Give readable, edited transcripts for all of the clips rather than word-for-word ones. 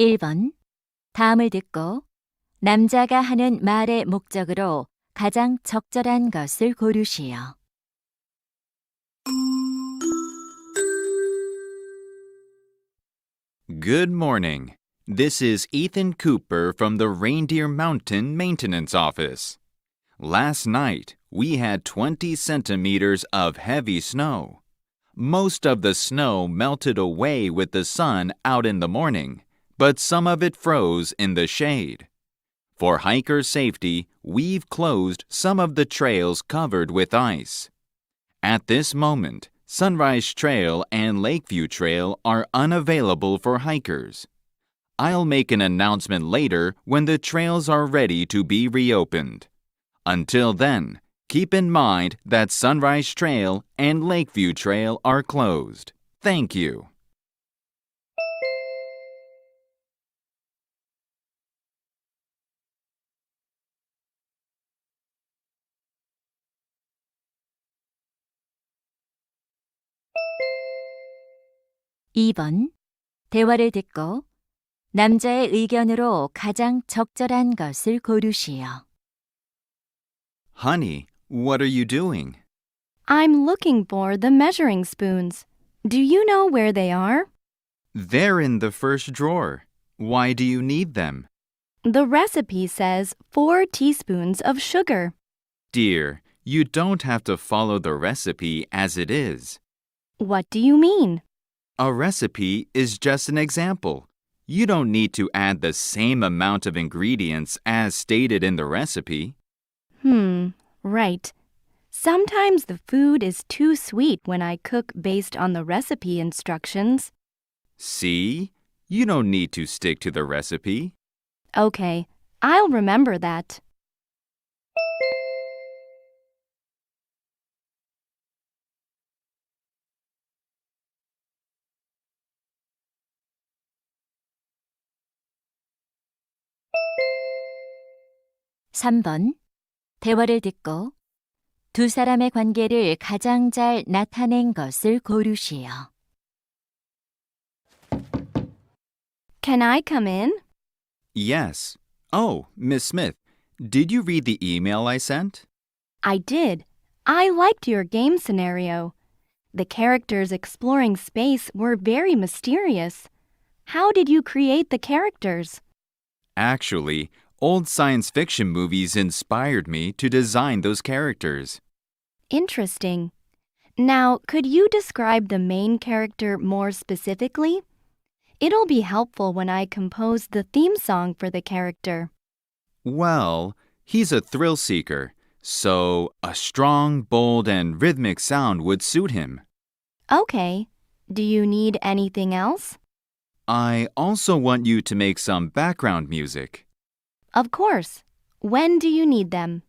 1번. 다음을 듣고 남자가 하는 말의 목적으로 가장 적절한 것을 고르시오. Good morning. This is Ethan Cooper from the Reindeer Mountain Maintenance Office. Last night, we had 20 centimeters of heavy snow. Most of the snow melted away with the sun out in the morning, but some of it froze in the shade. For hiker safety, we've closed some of the trails covered with ice. At this moment, Sunrise Trail and Lakeview Trail are unavailable for hikers. I'll make an announcement later when the trails are ready to be reopened. Until then, keep in mind that Sunrise Trail and Lakeview Trail are closed. Thank you. (2번) 대화를 듣고 남자의 의견으로 가장 적절한 것을 고르시오. Honey, what are you doing? I'm looking for the measuring spoons. Do you know where they are? They're in the first drawer. Why do you need them? The recipe says 4 teaspoons of sugar. Dear, you don't have to follow the recipe as it is. What do you mean? A recipe is just an example. You don't need to add the same amount of ingredients as stated in the recipe. Right. Sometimes the food is too sweet when I cook based on the recipe instructions. See? You don't need to stick to the recipe. Okay, I'll remember that. (3번) 대화를 듣고 두 사람의 관계를 가장 잘 나타낸 것을 고르시오. Can I come in? Yes. Oh, Miss Smith, did you read the email I sent? I did. I liked your game scenario. The characters exploring space were very mysterious. How did you create the characters? Actually, old science fiction movies inspired me to design those characters. Interesting. Now, could you describe the main character more specifically? It'll be helpful when I compose the theme song for the character. Well, he's a thrill seeker, so a strong, bold, and rhythmic sound would suit him. Okay. Do you need anything else? I also want you to make some background music. Of course. When do you need them?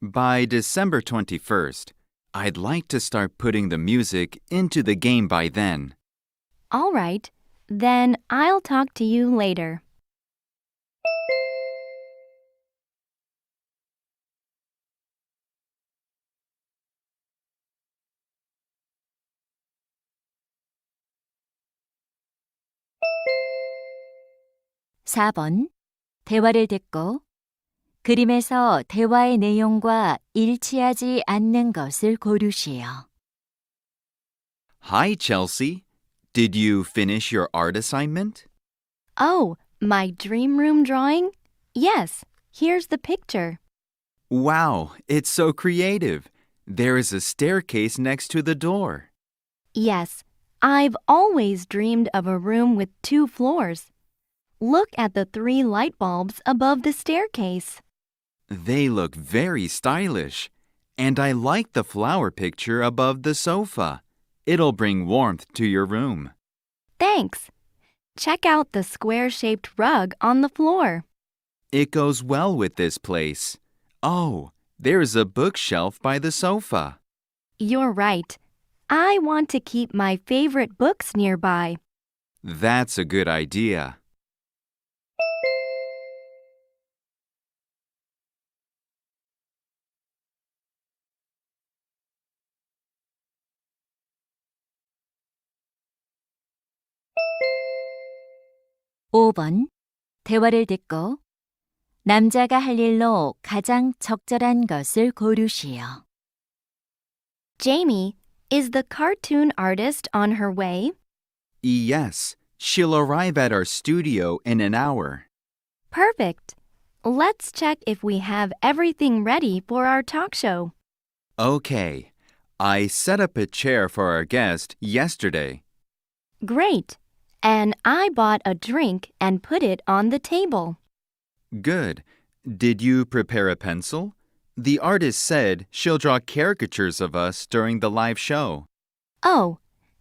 By December 21st, I'd like to start putting the music into the game by then. All right. Then I'll talk to you later. (4번) 대화를 듣고 그림에서 대화의 내용과 일치하지 않는 것을 고르시오. Hi, Chelsea. Did you finish your art assignment? Oh, my dream room drawing? Yes, here's the picture. Wow, it's so creative. There is a staircase next to the door. Yes, I've always dreamed of a room with 2 floors. Look at the 3 light bulbs above the staircase. They look very stylish. And I like the flower picture above the sofa. It'll bring warmth to your room. Thanks. Check out the square-shaped rug on the floor. It goes well with this place. Oh, there's a bookshelf by the sofa. You're right. I want to keep my favorite books nearby. That's a good idea. 5번. 대화를 듣고 남자가 할 일로 가장 적절한 것을 고르시오. Jamie, is the cartoon artist on her way? Yes, she'll arrive at our studio in an hour. Perfect. Let's check if we have everything ready for our talk show. Okay. I set up a chair for our guest yesterday. Great. And I bought a drink and put it on the table. Good. Did you prepare a pencil? The artist said she'll draw caricatures of us during the live show. Oh,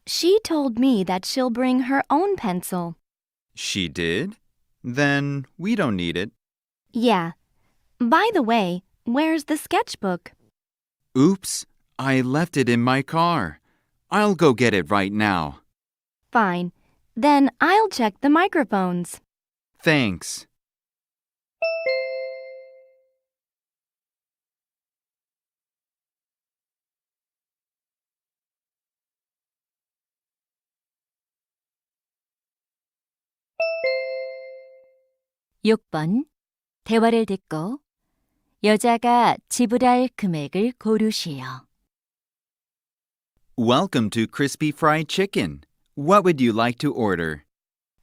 she told me that she'll bring her own pencil. She did? Then we don't need it. Yeah. By the way, where's the sketchbook? Oops, I left it in my car. I'll go get it right now. Fine. Then I'll check the microphones. Thanks. (6번) 대화를 듣고 여자가 지불할 금액을 고르시오. Welcome to Crispy Fried Chicken. What would you like to order?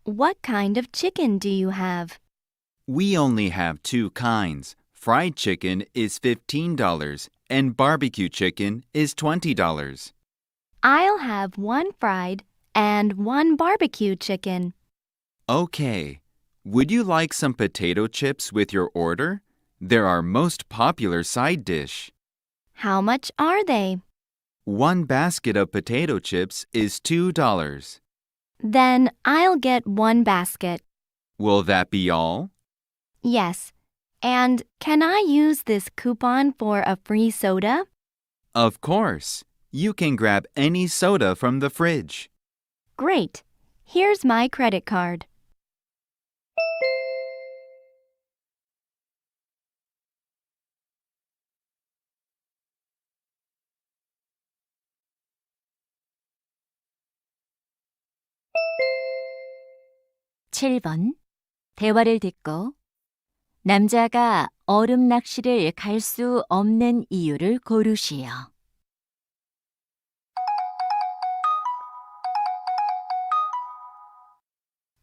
What kind of chicken do you have? We only have two kinds. Fried chicken is $15 and barbecue chicken is $20. I'll have one fried and one barbecue chicken. Okay. Would you like some potato chips with your order? They're our most popular side dish. How much are they? One basket of potato chips is $2. Then I'll get one basket. Will that be all? Yes. And can I use this coupon for a free soda? Of course. You can grab any soda from the fridge. Great. Here's my credit card. (7번) 대화를 듣고 남자가 얼음 낚시를 갈 수 없는 이유를 고르시오.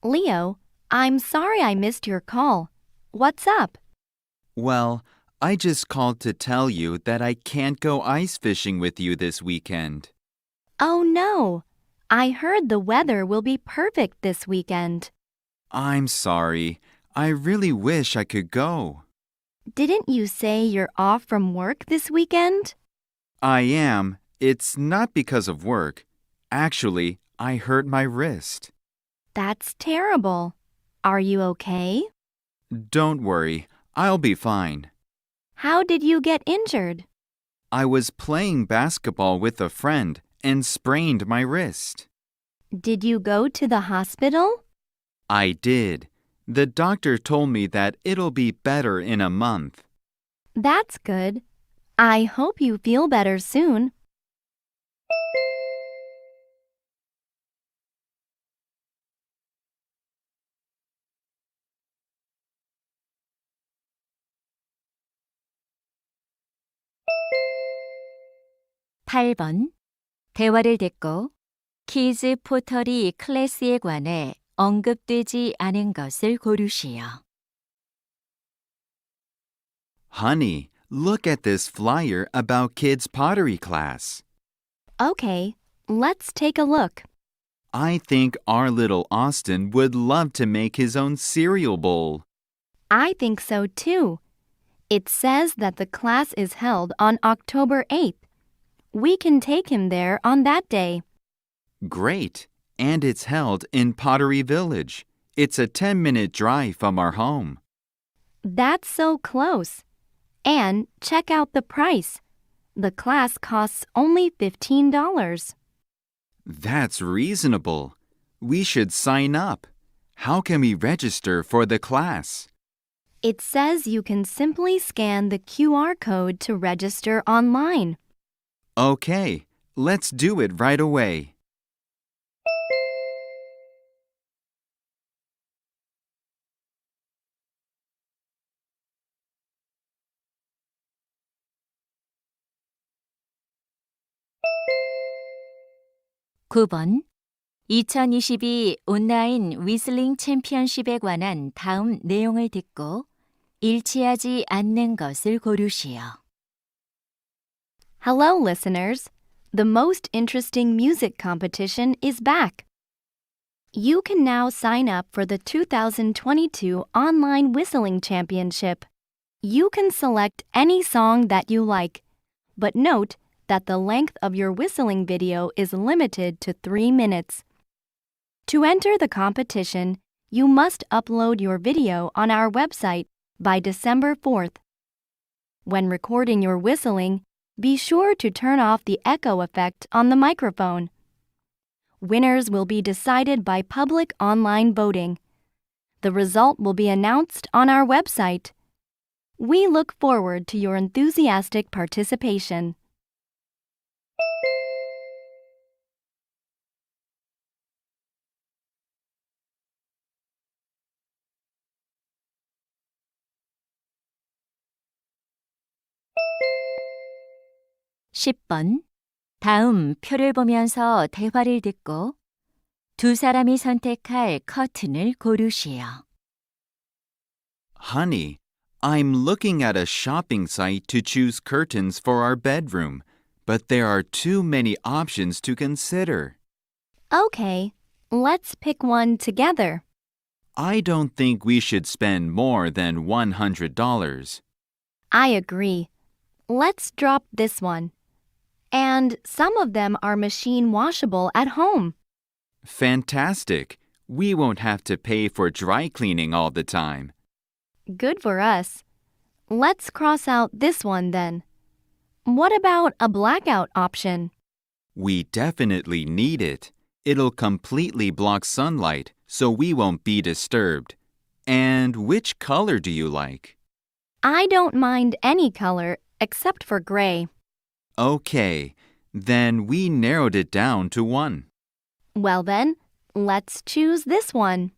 Leo, I'm sorry I missed your call. What's up? Well, I just called to tell you that I can't go ice fishing with you this weekend. Oh no. I heard the weather will be perfect this weekend. I'm sorry. I really wish I could go. Didn't you say you're off from work this weekend? I am. It's not because of work. Actually, I hurt my wrist. That's terrible. Are you okay? Don't worry. I'll be fine. How did you get injured? I was playing basketball with a friend and sprained my wrist. Did you go to the hospital? I did. The doctor told me that it'll be better in a month. That's good. I hope you feel better soon. (8번) 대화를 듣고 키즈 포터리 클래스에 관해 언급되지 않은 것을 고르시오. Honey, look at this flyer about kids' pottery class. Okay, let's take a look. I think our little Austin would love to make his own cereal bowl. I think so too. It says that the class is held on October 8th. We can take him there on that day. Great. And it's held in Pottery Village. It's a 10-minute drive from our home. That's so close. And check out the price. The class costs only $15. That's reasonable. We should sign up. How can we register for the class? It says you can simply scan the QR code to register online. Okay, let's do it right away. 9번 2022 온라인 위슬링 챔피언십에 관한 다음 내용을 듣고 일치하지 않는 것을 고르시오. Hello, listeners. The most interesting music competition is back. You can now sign up for the 2022 Online Whistling Championship. You can select any song that you like, but note that the length of your whistling video is limited to 3 minutes. To enter the competition, you must upload your video on our website by December 4th. When recording your whistling, be sure to turn off the echo effect on the microphone. Winners will be decided by public online voting. The result will be announced on our website. We look forward to your enthusiastic participation. (10번) 다음 표를 보면서 대화를 듣고 두 사람이 선택할 커튼을 고르시오. Honey, I'm looking at a shopping site to choose curtains for our bedroom, but there are too many options to consider. Okay, let's pick one together. I don't think we should spend more than $100. I agree. Let's drop this one. And some of them are machine washable at home. Fantastic. We won't have to pay for dry cleaning all the time. Good for us. Let's cross out this one then. What about a blackout option? We definitely need it. It'll completely block sunlight, so we won't be disturbed. And which color do you like? I don't mind any color except for gray. Okay, then we narrowed it down to one. Well then, let's choose this one.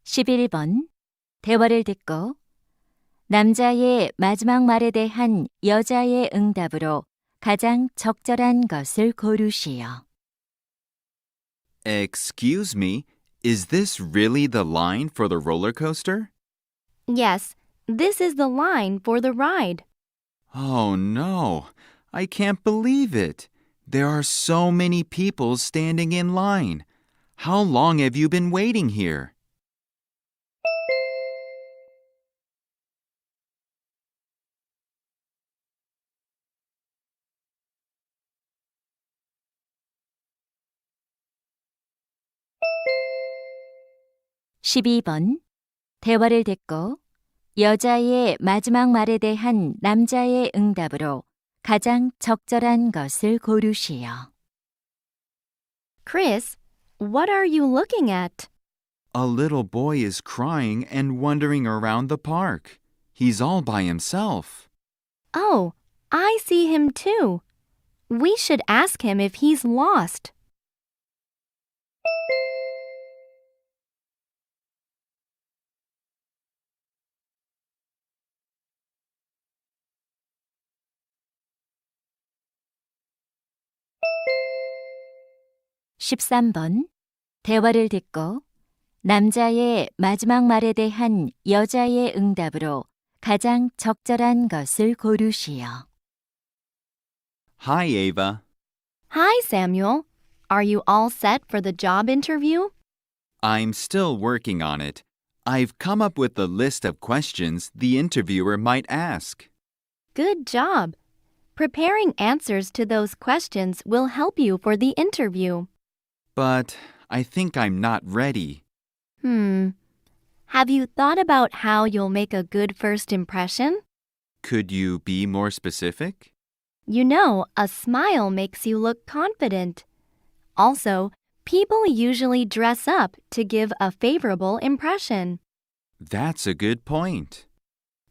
(11번) 대화를 듣고 남자의 마지막 말에 대한 여자의 응답으로 가장 적절한 것을 고르시오. Excuse me, is this really the line for the roller coaster? Yes, this is the line for the ride. Oh no, I can't believe it. There are so many people standing in line. How long have you been waiting here? (12번) 대화를 듣고 여자의 마지막 말에 대한 남자의 응답으로 가장 적절한 것을 고르시오. Chris, what are you looking at? A little boy is crying and wandering around the park. He's all by himself. Oh, I see him too. We should ask him if he's lost. (13번) 대화를 듣고 남자의 마지막 말에 대한 여자의 응답으로 가장 적절한 것을 고르시오. Hi, Ava. Hi, Samuel. Are you all set for the job interview? I'm still working on it. I've come up with a list of questions the interviewer might ask. Good job. Preparing answers to those questions will help you for the interview. But I think I'm not ready. Have you thought about how you'll make a good first impression? Could you be more specific? You know, a smile makes you look confident. Also, people usually dress up to give a favorable impression. That's a good point.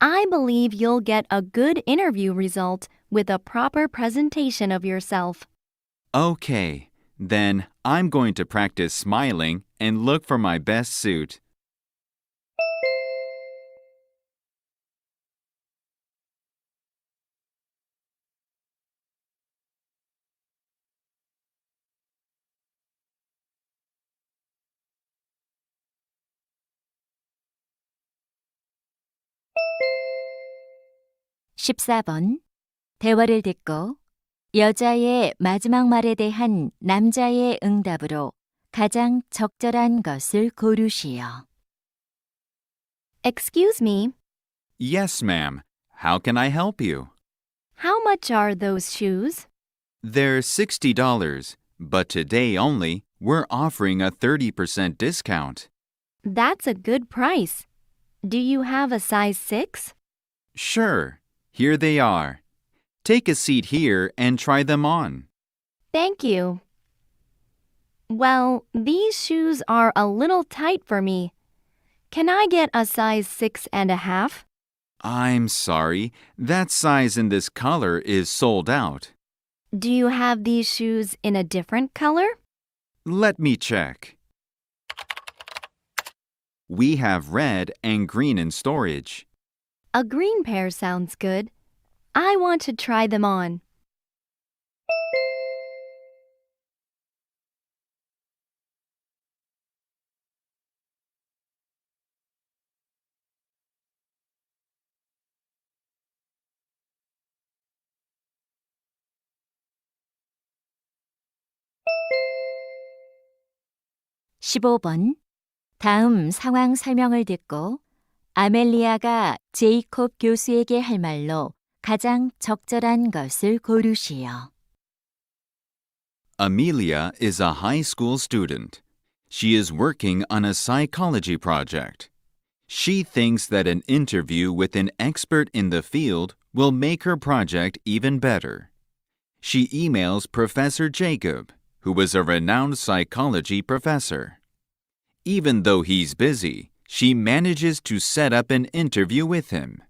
I believe you'll get a good interview result with a proper presentation of yourself. Okay, then I'm going to practice smiling and look for my best suit. (14번) 대화를 듣고 여자의 마지막 말에 대한 남자의 응답으로 가장 적절한 것을 고르시오. Excuse me, Yes, ma'am. How can I help you? how much are those shoes? They're $60, but today only, we're offering a 30% discount. That's a good price. Do you have a size 6? Sure, here they are. Take a seat here and try them on. Thank you. Well, these shoes are a little tight for me. Can I get a size 6.5? I'm sorry, that size in this color is sold out. Do you have these shoes in a different color? Let me check. We have red and green in storage. A green pair sounds good. I want to try them on. (15번) 다음 상황 설명을 듣고 아멜리아가 제이콥 교수에게 할 말로 가장 적절한 것을 고르시오. Amelia is a high school student. She is working on a psychology project. She thinks that an interview with an expert in the field will make her project even better. She emails Professor Jacob, who is a renowned psychology professor. Even though he's busy, she manages to set up an interview with him.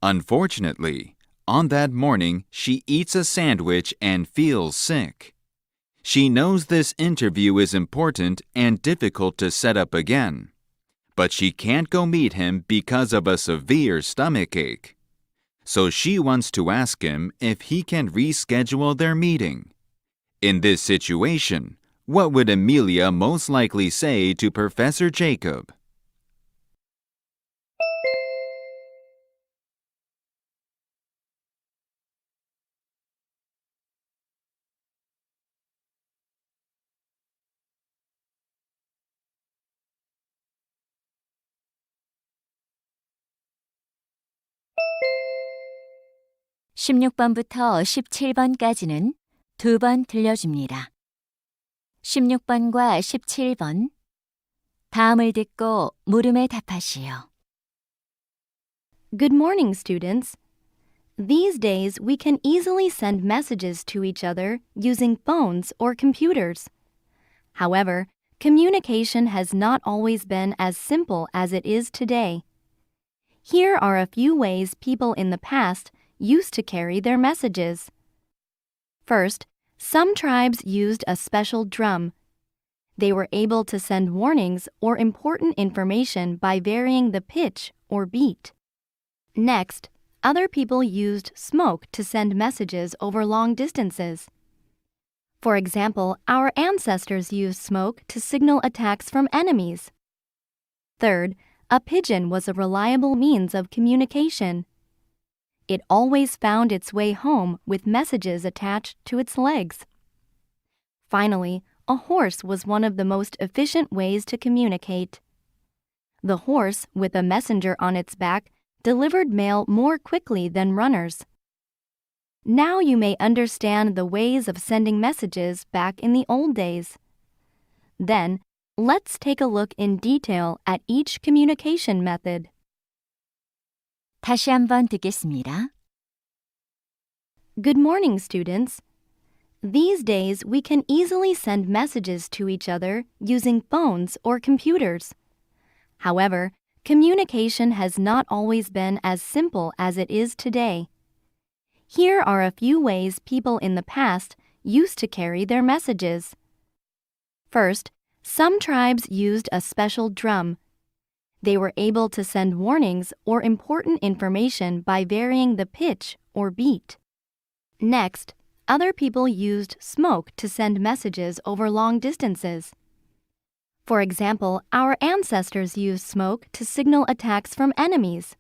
Unfortunately, on that morning, she eats a sandwich and feels sick. She knows this interview is important and difficult to set up again, but she can't go meet him because of a severe stomachache. So she wants to ask him if he can reschedule their meeting. In this situation, what would Amelia most likely say to Professor Jacob? (16번부터 17번까지는 2번 들려줍니다. 16번과 17번 다음을 듣고 물음에 답하시오. Good morning, students. These days, we can easily send messages to each other using phones or computers. However, communication has not always been as simple as it is today. Here are a few ways people in the past used to carry their messages. First, some tribes used a special drum. They were able to send warnings or important information by varying the pitch or beat. Next, other people used smoke to send messages over long distances. For example, our ancestors used smoke to signal attacks from enemies. Third, a pigeon was a reliable means of communication. It always found its way home with messages attached to its legs. Finally, a horse was one of the most efficient ways to communicate. The horse, with a messenger on its back, delivered mail more quickly than runners. Now you may understand the ways of sending messages back in the old days. Then, let's take a look in detail at each communication method. 다시 한번 듣겠습니다. Good morning, students. These days, we can easily send messages to each other using phones or computers. However, communication has not always been as simple as it is today. Here are a few ways people in the past used to carry their messages. First, some tribes used a special drum. They were able to send warnings or important information by varying the pitch or beat. Next, other people used smoke to send messages over long distances. For example, our ancestors used smoke to signal attacks from enemies.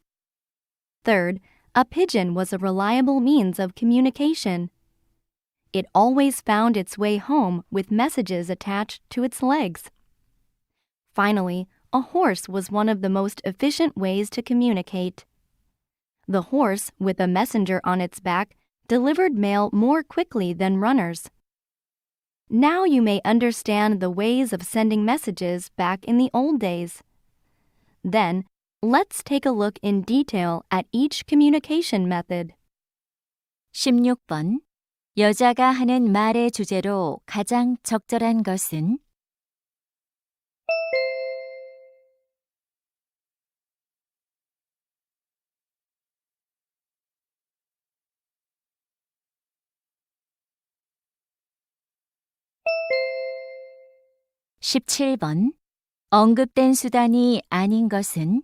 Third, a pigeon was a reliable means of communication. It always found its way home with messages attached to its legs. Finally, a horse was one of the most efficient ways to communicate. The horse, with a messenger on its back, delivered mail more quickly than runners. Now you may understand the ways of sending messages back in the old days. Then, let's take a look in detail at each communication method. 16번. 여자가 하는 말의 주제로 가장 적절한 것은? 17번. 언급된 수단이 아닌 것은?